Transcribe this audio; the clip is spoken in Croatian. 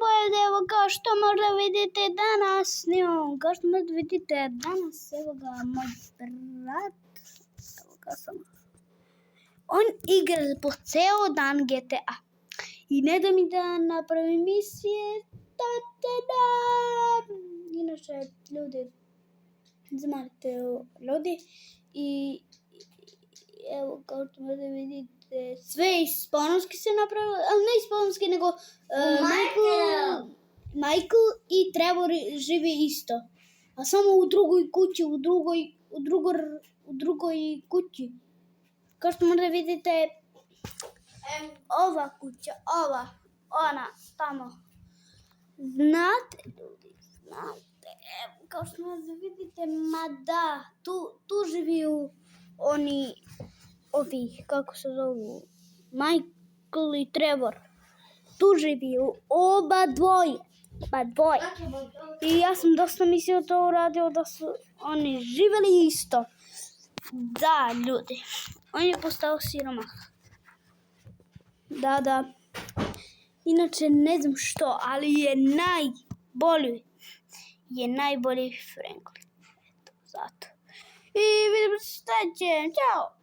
Boje, evo kao što možda vidite danas snimam, kao što možda vidite danas, evo ga moj brat, evo ga sam. On igra po ceo dan GTA i ne da mi da napravi misije, inače ljudi, znate ljudi i evo kao što možda vidite, sve ispanski se napravilo, ali ne ispanski nego Michael i Trevor živi isto, a samo u drugoj kući, u drugoj kući. Kao što možda vidite, ova kuća, ona tamo. Znate ljudi, znate, evo kao što možda vidite, ma da, tu živiju ovi, kako se zovu, Michael i Trevor. Tu živiju oba dvoje. I ja sam dosta mislio to uradio da su oni živjeli isto. Da, ljudi, on je postao siromah. Da. Inače ne znam što, ali je najbolji Franklin. Eto, zato. I vidimo se sljedeće. Ćao!